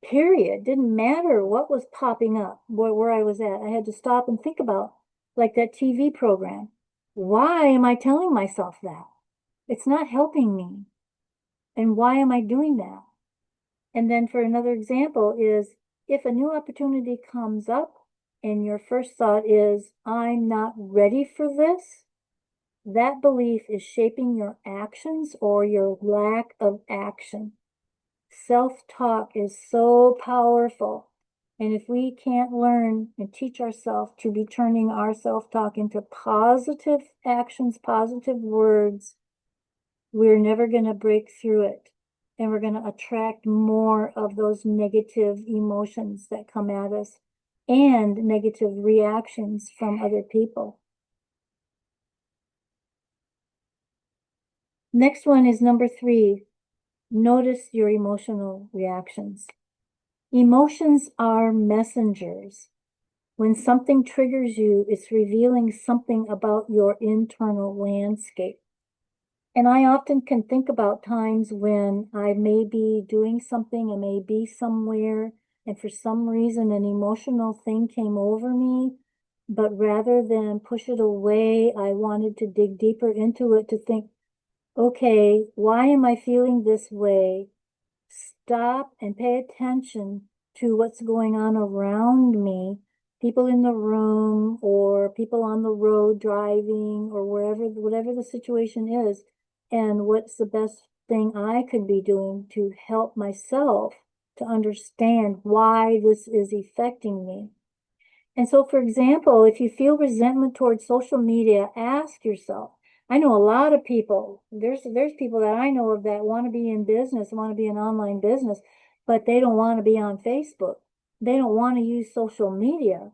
[SPEAKER 1] period. Didn't matter what was popping up, where I was at. I had to stop and think about, like that TV program. Why am I telling myself that? It's not helping me. And why am I doing that? And then for another example is, if a new opportunity comes up and your first thought is, I'm not ready for this, that belief is shaping your actions or your lack of action. Self-talk is so powerful. And if we can't learn and teach ourselves to be turning our self-talk into positive actions, positive words, we're never going to break through it. And we're going to attract more of those negative emotions that come at us, and negative reactions from other people. Next one is number 3. Notice your emotional reactions. Emotions are messengers. When something triggers you, it's revealing something about your internal landscape. And I often can think about times when I may be doing something, I may be somewhere, and for some reason an emotional thing came over me, but rather than push it away, I wanted to dig deeper into it to think, okay, why am I feeling this way? Stop and pay attention to what's going on around me, people in the room, or people on the road driving, or whatever the situation is, and what's the best thing I could be doing to help myself to understand why this is affecting me. And so, for example, if you feel resentment towards social media, ask yourself. I know a lot of people, there's people that I know of that want to be in business, want to be in online business, but they don't want to be on Facebook. They don't want to use social media.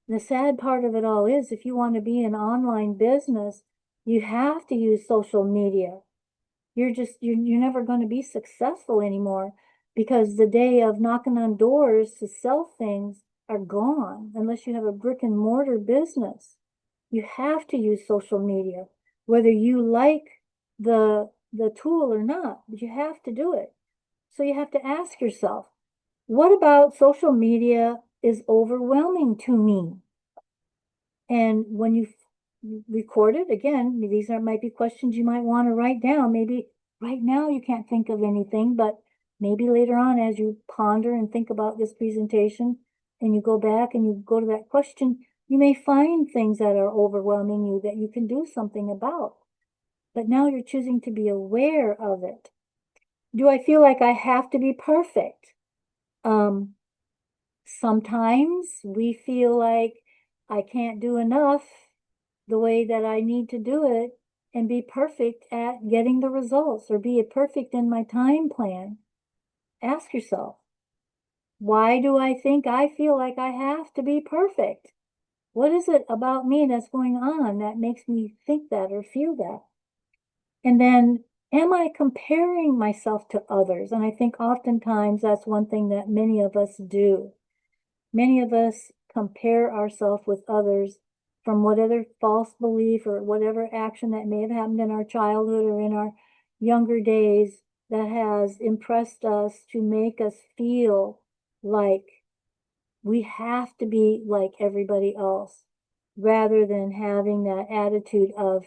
[SPEAKER 1] The sad part of it all is, if you want to be in online business, you have to use social media. You're never going to be successful anymore, because the day of knocking on doors to sell things are gone unless you have a brick and mortar business. You have to use social media, whether you like the tool or not, but you have to do it. So you have to ask yourself, what about social media is overwhelming to me? And when you record it, again, these might be questions you might want to write down. Maybe right now you can't think of anything, but maybe later on, as you ponder and think about this presentation, and you go back and you go to that question, you may find things that are overwhelming you that you can do something about. But now you're choosing to be aware of it. Do I feel like I have to be perfect? Sometimes we feel like I can't do enough the way that I need to do it and be perfect at getting the results, or be perfect in my time plan. Ask yourself, why do I think I feel like I have to be perfect? What is it about me that's going on that makes me think that or feel that? And then, am I comparing myself to others? And I think oftentimes that's one thing that many of us do. Many of us compare ourselves with others from whatever false belief or whatever action that may have happened in our childhood or in our younger days that has impressed us to make us feel like we have to be like everybody else, rather than having that attitude of,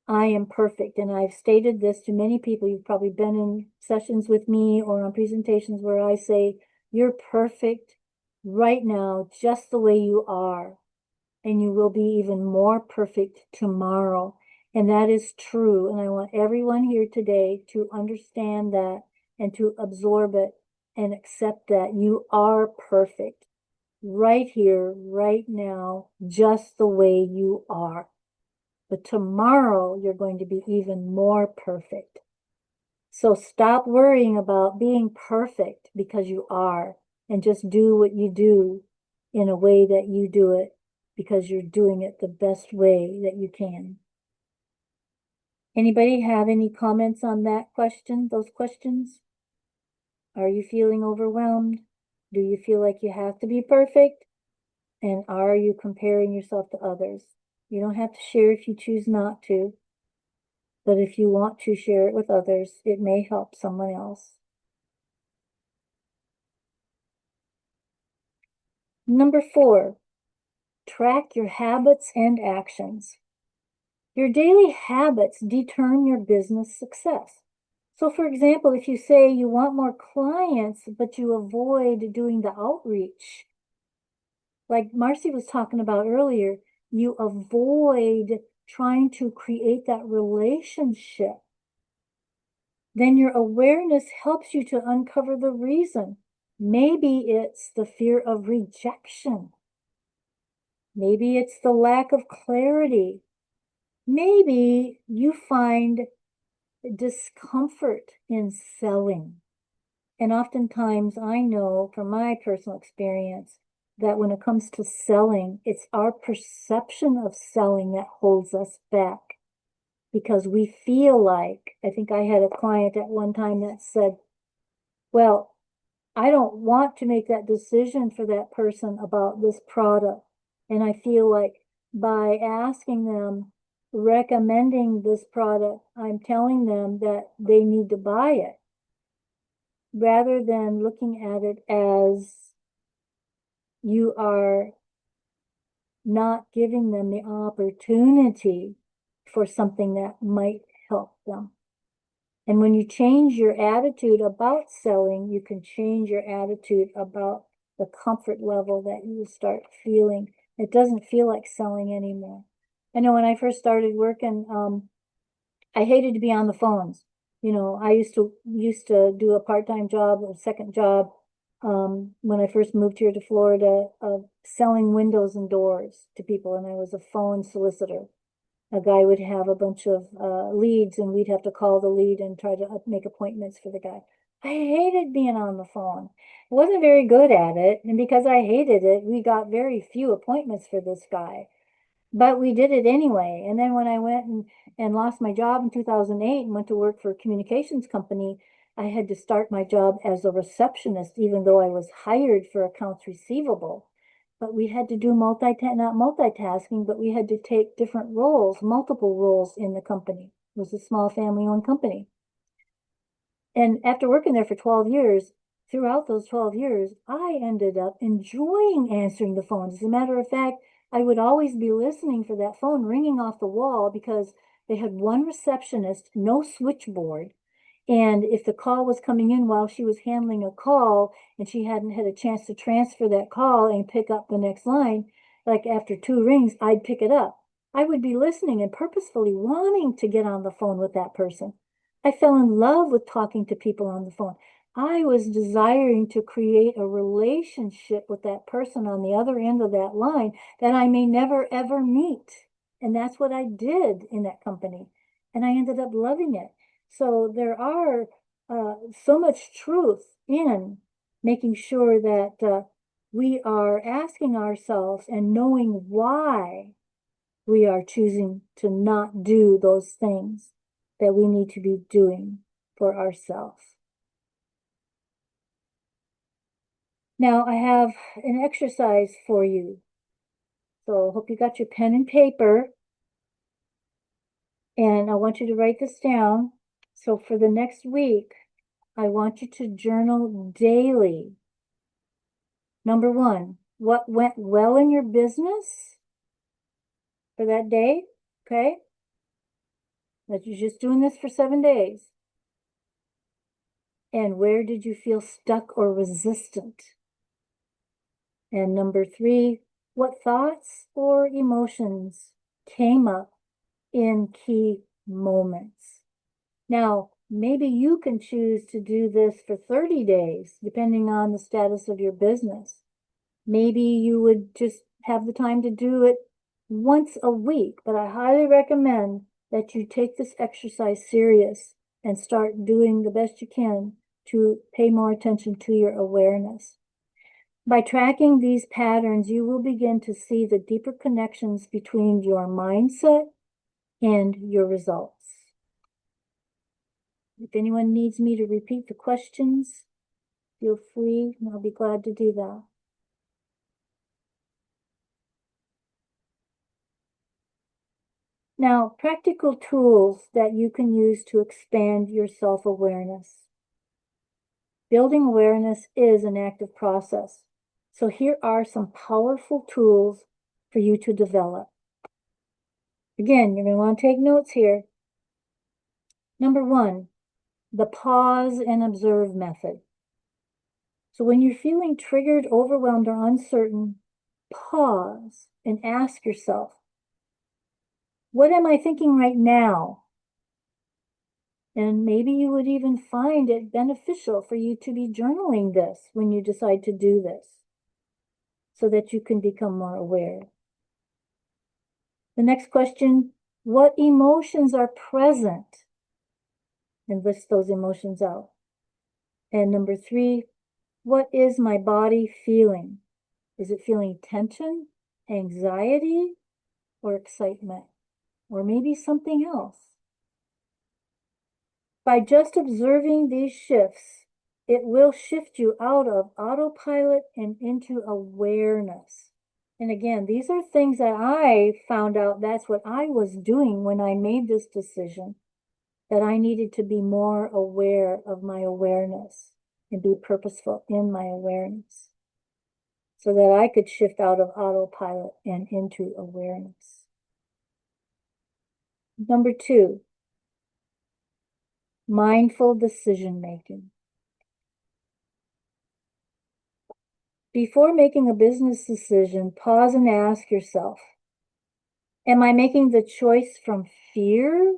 [SPEAKER 1] I am perfect. And I've stated this to many people. You've probably been in sessions with me or on presentations where I say, you're perfect right now, just the way you are. And you will be even more perfect tomorrow. And that is true. And I want everyone here today to understand that and to absorb it and accept that you are perfect right here, right now, just the way you are. But tomorrow, you're going to be even more perfect. So stop worrying about being perfect because you are, and just do what you do in a way that you do it because you're doing it the best way that you can. Anybody have any comments on that question, those questions? Are you feeling overwhelmed? Do you feel like you have to be perfect? And are you comparing yourself to others? You don't have to share if you choose not to, but if you want to share it with others, it may help someone else. Number 4, track your habits and actions. Your daily habits determine your business success. So, for example, if you say you want more clients, but you avoid doing the outreach, like Marcy was talking about earlier, you avoid trying to create that relationship, then your awareness helps you to uncover the reason. Maybe it's the fear of rejection. Maybe it's the lack of clarity. Maybe you find discomfort in selling. And oftentimes, I know from my personal experience that when it comes to selling, it's our perception of selling that holds us back because we feel like, I think I had a client at one time that said, well, I don't want to make that decision for that person about this product. And I feel like by asking them, recommending this product, I'm telling them that they need to buy it rather than looking at it as you are not giving them the opportunity for something that might help them. And when you change your attitude about selling, you can change your attitude about the comfort level that you start feeling. It doesn't feel like selling anymore. I know when I first started working, I hated to be on the phones. You know, I used to do a part-time job, a second job, when I first moved here to Florida, of selling windows and doors to people, and I was a phone solicitor. A guy would have a bunch of leads, and we'd have to call the lead and try to make appointments for the guy. I hated being on the phone. I wasn't very good at it, and because I hated it, we got very few appointments for this guy. But we did it anyway. And then when I went and lost my job in 2008 and went to work for a communications company, I had to start my job as a receptionist, even though I was hired for accounts receivable. But we had to do not multitasking, but we had to take different roles, multiple roles in the company. It was a small family-owned company. And after working there for 12 years, throughout those 12 years, I ended up enjoying answering the phone. As a matter of fact, I would always be listening for that phone ringing off the wall because they had one receptionist, no switchboard. And if the call was coming in while she was handling a call and she hadn't had a chance to transfer that call and pick up the next line, like after 2 rings, I'd pick it up. I would be listening and purposefully wanting to get on the phone with that person. I fell in love with talking to people on the phone. I was desiring to create a relationship with that person on the other end of that line that I may never ever meet. And that's what I did in that company. And I ended up loving it. So there are so much truth in making sure that we are asking ourselves and knowing why we are choosing to not do those things that we need to be doing for ourselves. Now, I have an exercise for you. So I hope you got your pen and paper. And I want you to write this down. So for the next week, I want you to journal daily. Number 1, what went well in your business for that day? Okay. That you're just doing this for 7 days. And where did you feel stuck or resistant? And number 3, what thoughts or emotions came up in key moments? Now, maybe you can choose to do this for 30 days, depending on the status of your business. Maybe you would just have the time to do it once a week, but I highly recommend that you take this exercise serious and start doing the best you can to pay more attention to your awareness. By tracking these patterns, you will begin to see the deeper connections between your mindset and your results. If anyone needs me to repeat the questions, feel free, and I'll be glad to do that. Now, practical tools that you can use to expand your self-awareness. Building awareness is an active process. So here are some powerful tools for you to develop. Again, you're going to want to take notes here. Number 1, the pause and observe method. So when you're feeling triggered, overwhelmed, or uncertain, pause and ask yourself, what am I thinking right now? And maybe you would even find it beneficial for you to be journaling this when you decide to do this, so that you can become more aware. The next question, what emotions are present? And list those emotions out. And number 3, what is my body feeling? Is it feeling tension, anxiety, or excitement? Or maybe something else? By just observing these shifts, it will shift you out of autopilot and into awareness. And again, these are things that I found out that's what I was doing when I made this decision, that I needed to be more aware of my awareness and be purposeful in my awareness so that I could shift out of autopilot and into awareness. Number 2, mindful decision making. Before making a business decision, pause and ask yourself, am I making the choice from fear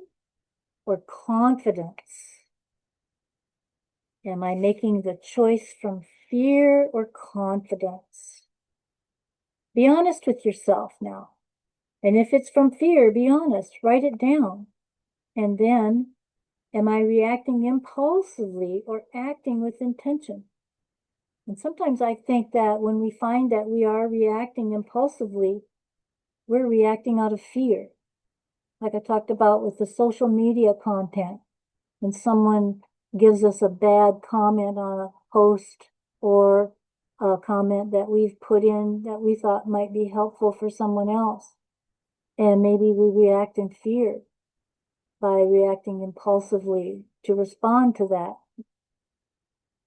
[SPEAKER 1] or confidence? Am I making the choice from fear or confidence? Be honest with yourself now. And if it's from fear, be honest, write it down. And then, am I reacting impulsively or acting with intention? And sometimes I think that when we find that we are reacting impulsively, we're reacting out of fear. Like I talked about with the social media content. When someone gives us a bad comment on a post or a comment that we've put in that we thought might be helpful for someone else. And maybe we react in fear by reacting impulsively to respond to that,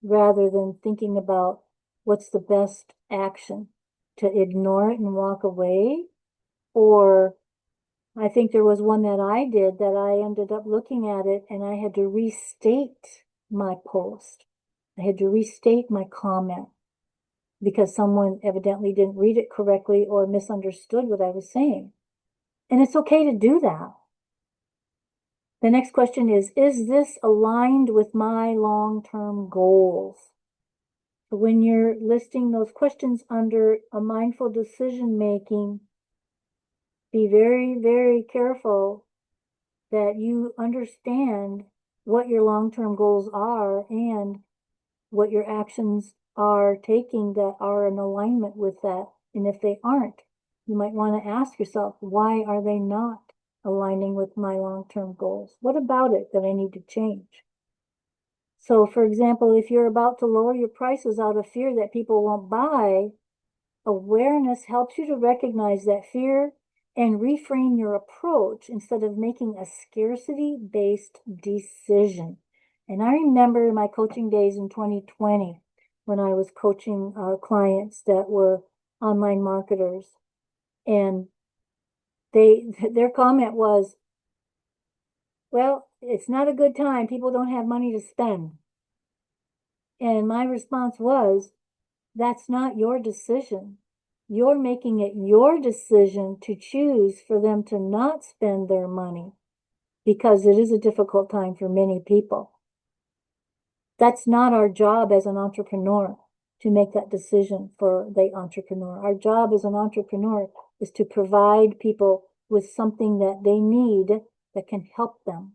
[SPEAKER 1] rather than thinking about what's the best action, to ignore it and walk away. Or I think there was one that I did that I ended up looking at it and I had to restate my post. I had to restate my comment because someone evidently didn't read it correctly or misunderstood what I was saying. And it's okay to do that. The next question is this aligned with my long-term goals? So when you're listing those questions under a mindful decision making, be very, very careful that you understand what your long-term goals are and what your actions are taking that are in alignment with that. And if they aren't, you might want to ask yourself, why are they not aligning with my long-term goals? What about it that I need to change? So for example, if you're about to lower your prices out of fear that people won't buy, awareness helps you to recognize that fear and reframe your approach instead of making a scarcity-based decision. And I remember my coaching days in 2020 when I was coaching clients that were online marketers, and their comment was, well, it's not a good time. People don't have money to spend. And my response was, That's not your decision. You're making it your decision to choose for them to not spend their money because it is a difficult time for many people. That's not our job as an entrepreneur to make that decision for the entrepreneur. Our job as an entrepreneur is to provide people with something that they need that can help them.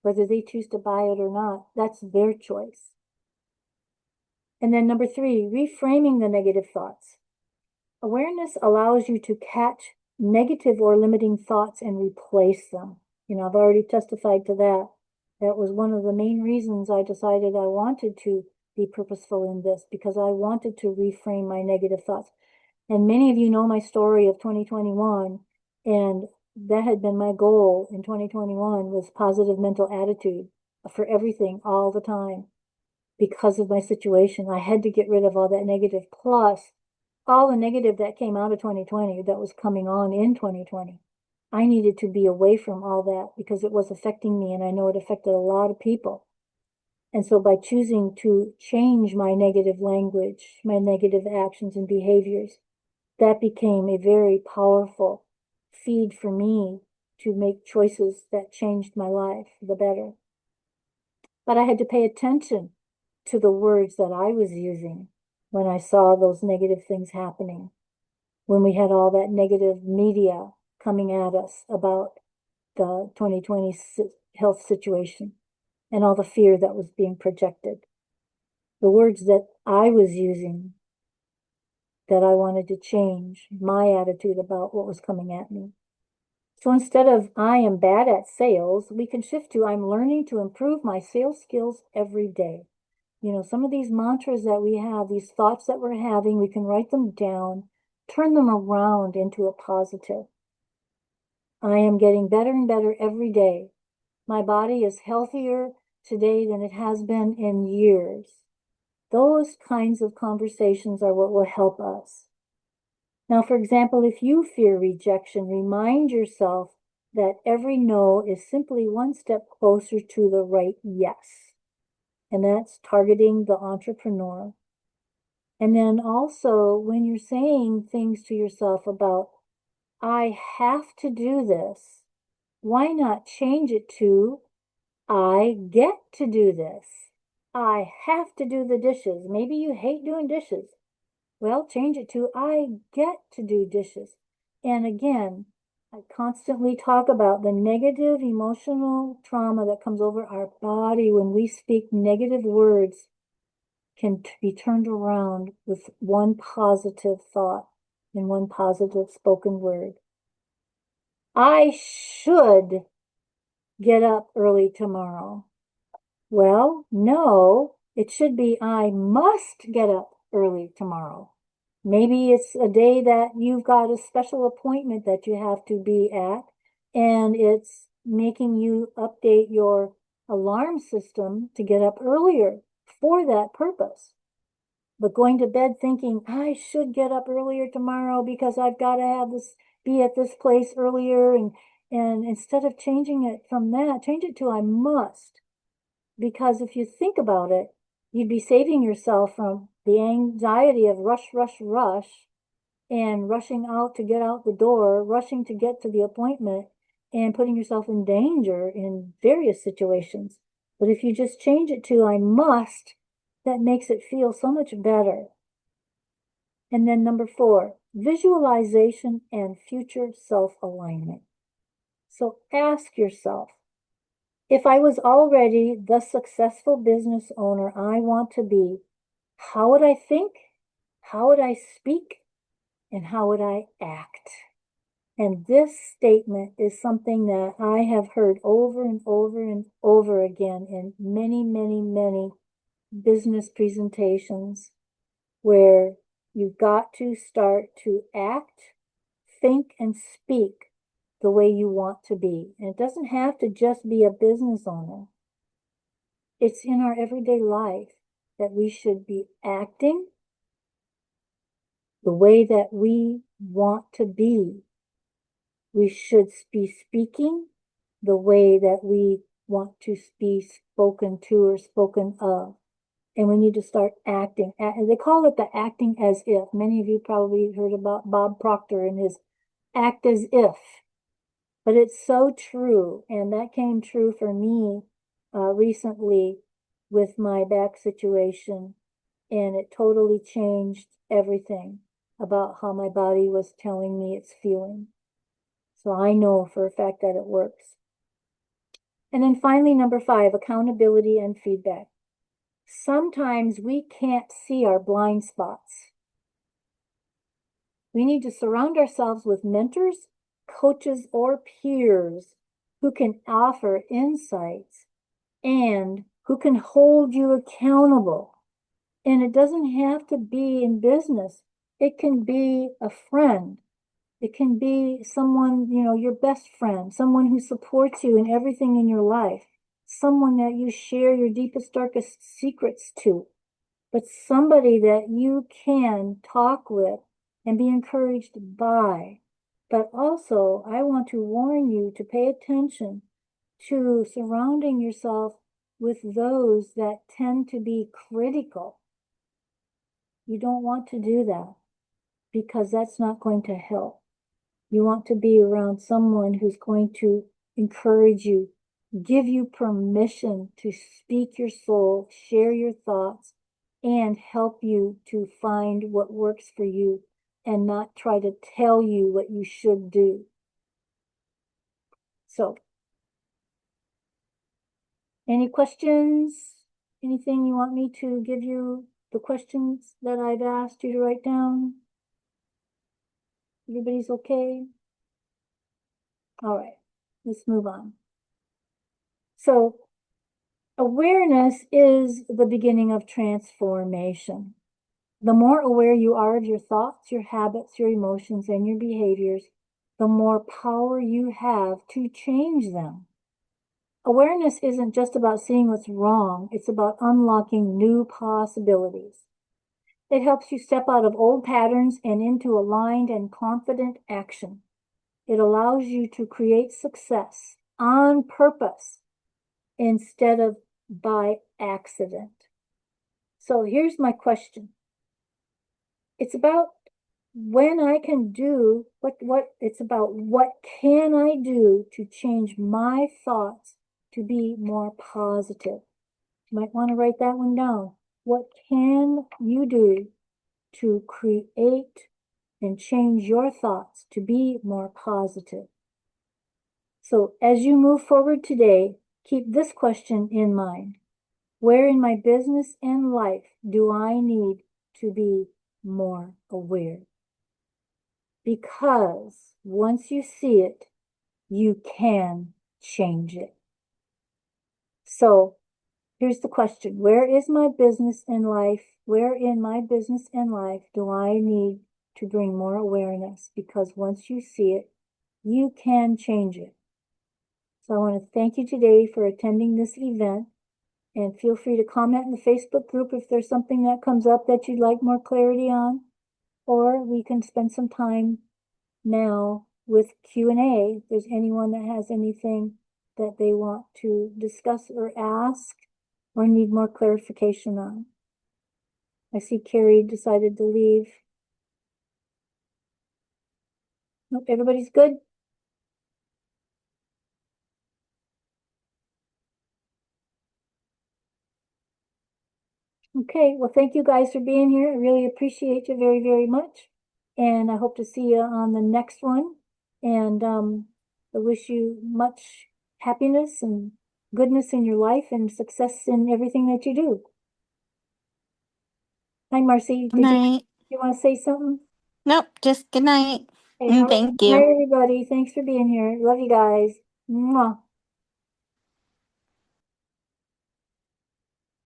[SPEAKER 1] Whether they choose to buy it or not, that's their choice. And then number 3, reframing the negative thoughts. Awareness allows you to catch negative or limiting thoughts and replace them. I've already testified to that. That was one of the main reasons I decided I wanted to be purposeful in this, because I wanted to reframe my negative thoughts. And many of you know my story of 2021, and that had been my goal in 2021 was positive mental attitude for everything all the time. Because of my situation, I had to get rid of all that negative, plus all the negative that came out of 2020 that was coming on in 2020. I needed to be away from all that because it was affecting me, and I know it affected a lot of people. And so by choosing to change my negative language, my negative actions and behaviors, that became a very powerful feed for me to make choices that changed my life for the better. But I had to pay attention to the words that I was using when I saw those negative things happening, when we had all that negative media coming at us about the 2020 health situation and all the fear that was being projected. The words that I was using, that I wanted to change my attitude about what was coming at me. So instead of I am bad at sales, we can shift to I'm learning to improve my sales skills every day. Some of these mantras that we have, these thoughts that we're having, we can write them down, turn them around into a positive. I am getting better and better every day. My body is healthier today than it has been in years. Those kinds of conversations are what will help us. Now, for example, if you fear rejection, remind yourself that every no is simply one step closer to the right yes. And that's targeting the entrepreneur. And then also, when you're saying things to yourself about, I have to do this, why not change it to, I get to do this. I have to do the dishes. Maybe you hate doing dishes. Well, change it to, I get to do dishes. And again, I constantly talk about the negative emotional trauma that comes over our body when we speak negative words can be turned around with one positive thought and one positive spoken word. I should get up early tomorrow. Well, no, it should be I must get up early tomorrow. Maybe it's a day that you've got a special appointment that you have to be at, and it's making you update your alarm system to get up earlier for that purpose. But going to bed thinking, I should get up earlier tomorrow because I've got to have this, be at this place earlier. And instead of changing it from that, change it to I must. Because if you think about it, you'd be saving yourself from the anxiety of rush, rush, rush, and rushing out to get out the door, rushing to get to the appointment, and putting yourself in danger in various situations. But if you just change it to I must, that makes it feel so much better. And then number 4, visualization and future self-alignment. So ask yourself, if I was already the successful business owner I want to be, how would I think? How would I speak? And how would I act? And this statement is something that I have heard over and over and over again in many, many, many business presentations, where you've got to start to act, think, and speak the way you want to be. And it doesn't have to just be a business owner. It's in our everyday life that we should be acting the way that we want to be. We should be speaking the way that we want to be spoken to or spoken of. And we need to start acting. They call it the acting as if. Many of you probably heard about Bob Proctor and his act as if. But it's so true. And that came true for me recently with my back situation. And it totally changed everything about how my body was telling me it's feeling. So I know for a fact that it works. And then finally, number 5, accountability and feedback. Sometimes we can't see our blind spots. We need to surround ourselves with mentors, coaches, or peers who can offer insights and who can hold you accountable. And it doesn't have to be in business. It can be a friend. It can be someone, your best friend, someone who supports you in everything in your life, someone that you share your deepest, darkest secrets to, but somebody that you can talk with and be encouraged by. But also, I want to warn you to pay attention to surrounding yourself with those that tend to be critical. You don't want to do that because that's not going to help. You want to be around someone who's going to encourage you, give you permission to speak your soul, share your thoughts, and help you to find what works for you and not try to tell you what you should do. So, any questions? Anything you want me to give you the questions that I've asked you to write down? Everybody's okay? All right, let's move on. So, awareness is the beginning of transformation. The more aware you are of your thoughts, your habits, your emotions, and your behaviors, the more power you have to change them. Awareness isn't just about seeing what's wrong, it's about unlocking new possibilities. It helps you step out of old patterns and into aligned and confident action. It allows you to create success on purpose instead of by accident. So here's my question. It's about when I can do what it's about what can I do to change my thoughts to be more positive. You might want to write that one down. What can you do to create and change your thoughts to be more positive? So as you move forward today, keep this question in mind. Where in my business and life do I need to be more aware? Because once you see it, you can change it. So here's the question. Where is my business and life? Where in my business and life do I need to bring more awareness? Because once you see it, you can change it. So I want to thank you today for attending this event. And feel free to comment in the Facebook group if there's something that comes up that you'd like more clarity on. Or we can spend some time now with Q&A. If there's anyone that has anything that they want to discuss or ask or need more clarification on. I see Carrie decided to leave. Nope, everybody's good? Okay, well, thank you guys for being here. I really appreciate you very, very much. And I hope to see you on the next one. And I wish you much happiness and goodness in your life and success in everything that you do. Hi, Marcy.
[SPEAKER 2] Good night.
[SPEAKER 1] You want to say something?
[SPEAKER 2] Nope, just good night.
[SPEAKER 1] Okay,
[SPEAKER 2] And
[SPEAKER 1] all right.
[SPEAKER 2] thank
[SPEAKER 1] Bye,
[SPEAKER 2] you.
[SPEAKER 1] everybody. Thanks for being here. Love you guys. Mwah.